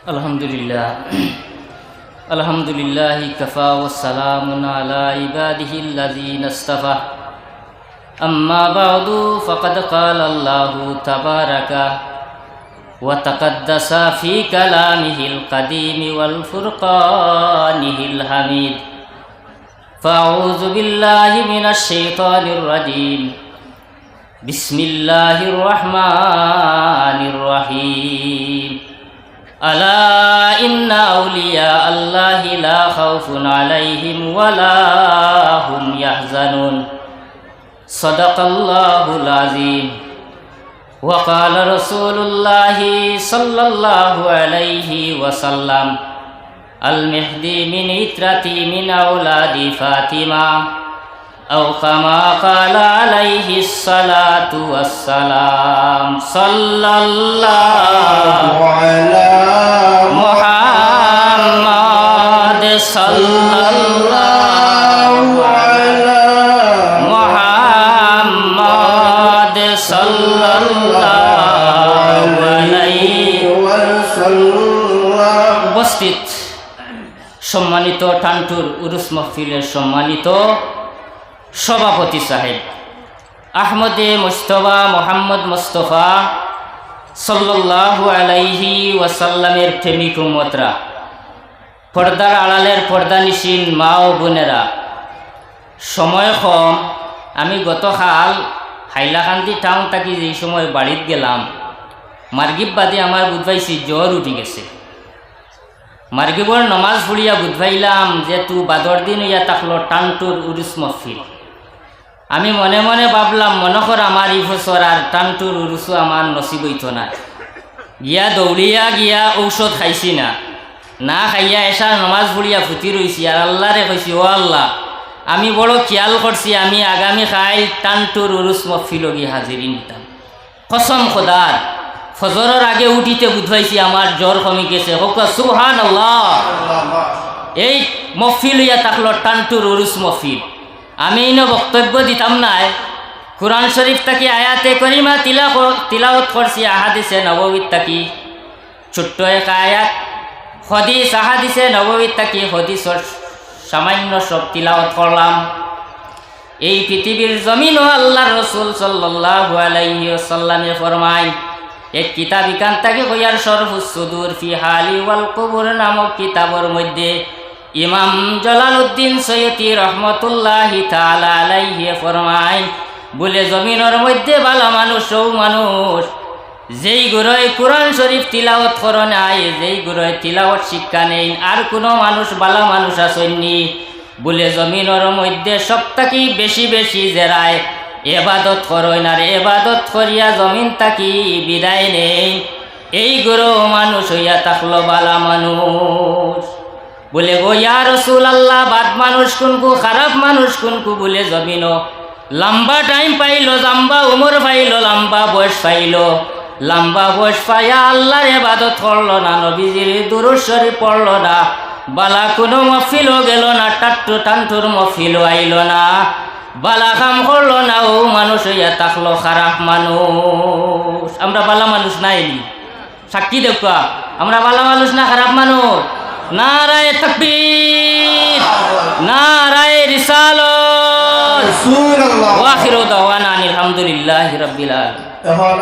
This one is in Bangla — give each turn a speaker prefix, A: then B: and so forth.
A: আলহামদুলিল্লাহ কাফা ওয়া সালামুন আলা ইবাদিহিল্লাযীনা ইসতাফা আম্মা বা'দু ফাকাদ ক্বালা আল্লাহু তাবারাকা ওয়া তাকাদ্দাসা ফি কালামিহিল কাদীম ওয়াল ফুরকানিহিল হামিদ ফাআউযু বিল্লাহি মিনাশ শাইতানির রাজীম বিসমিল্লাহির রহমানির রহিম আলা ইন্না আউলিয়া আল্লাহি লা খাউফুন আলাইহিম ওয়ালা হুম ইয়াহজানুন সাদাকাল্লাহুল আযীম ওয়া ক্বালা রাসূলুল্লাহি সাল্লাল্লাহু আলাইহি ওয়াসাল্লাম আল মেহদি মিন ইতরাতি মিন আওলাদি ফাতিমা আও কামা ক্বালা আলাইহিস সালাতু ওয়াস সালাম সাল্লাল্লাহু আলা মুহাম্মাদ সাল্লাল্লাহু আলা মুহাম্মাদ সাল্লাল্লাহু আলাইহি ওয়াসাল্লাম। উপস্থিত সম্মানিত টানটুর উরুস মাহফিলের সম্মানিত সভাপতি সাহেব আহমদে মুজতবা মোহাম্মদ মুস্তফা সাল্লাল্লাহু আলাইহি ওয়াসাল্লামের প্রেমিক উম্মতরা, পর্দার আড়ালের পর্দানিশীন মা ও বোনেরা, সময় কম। আমি গতকাল হাইলাকান্দি টাউন থাকি যেই সময় বাড়িতে গেলাম, মার্গিব বাদে আমার বুধবাইছি জ্বর উঠি গেছে। মার্গিবর নমাজ পড়িয়া বুধবাইলাম যে তু বাদর দিন ইয়া থাকলো টানটুর উরুস মাহফিল। আমি মনে মনে ভাবলাম, মনে কর আমার এই বছর আর টানটুর উরুসও আমার নসিব হইত না। গিয়া দৌড়িয়া গিয়া ঔষধ খাইছি না খাইয়া এসা নমাজ পড়িয়া ফুটি রইছি। আর আল্লাহরে কইছি, ও আল্লাহ, আমি বড় খেয়াল করছি আমি আগামী খাইল টানটুর উরুস মাহফিল গিয়ে হাজিরি নিতাম। কসম খোদার, ফজরের আগে উঠিতে বুধবাইছি আমার জ্বর কমে গেছে। হোক সুবহানাল্লাহ। এই মহফিল ইয়া থাকলো টানটুর উরুস মহফিল। আমি ইনো বক্তব্য দিতাম নাই, কুরআন শরীফ থাকি আয়াতে করিমা তিলাওয়াত করছি, আহাদিসে নববী থাকি ছোট্ট এক আয়াত, হদিস আহাদিসে নববী থাকি হদিসর সামান্য সব তিলাওয়াত করলাম। এই পৃথিবীর জমিনও আল্লাহর রাসূল সাল্লাল্লাহু আলাইহি ওয়াসাল্লামে ফরমায়, এক কিতাব ইকান তাকে কইয়ার শরফুস সুদূর ফি হালি ওয়াল কুবুর নামক কিতাবের মধ্যে ইমাম জালালউদ্দিন সৈয়দী রহমতুল্লাহি তাআলা আলাইহি ফরমায়, বলে জমিনের মধ্যে ভালো মানুষ ও মানুষ যেই গুরুয় কোরআন শরীফ তিলাওয়াত করে নাই, যেই গুরুয় তিলাওয়াত শিক্ষা নেই, আর কোনো মানুষ ভালো মানুষ আসেননি। বলে জমিনের মধ্যে সবথেকে বেশি বেশি জেরায় এবাদত করইন, আর এবাদত করিয়া জমিন তাকি বিদায় নেই, এই গুরু মানুষ হইয়া থাকলো বালা মানুষ। বলে গো ইয়া রাসূলুল্লাহ, বাদ মানুষ কোনকু, খারাপ মানুষ কোনকু? বলে জমিন লম্বা টাইম পাইলো, লম্বা উমর পাইলো, লম্বা বয়স পাইলো, লম্বা বয়স পাইয়া আল্লাহর ইবাদত করলো না, নবীজির দুরূদ শরীফ পড়লো না, বালা কোনো মাহফিলও গেল না, টানটুর মাহফিলও আইলো না, বালা কাম করলো না, ও মানুষ হইয়া থাকলো খারাপ মানুষ। আমরা বালা মানুষ নাইনি? সাক্ষী দেখা আমরা বালা মানুষ না খারাপ মানুষ? নারায়ে তাকবীর, নারায়ে রিসালাত, ওয়া আখিরু দাওয়ানা আলহামদুলিল্লাহি রাব্বিল আলামিন।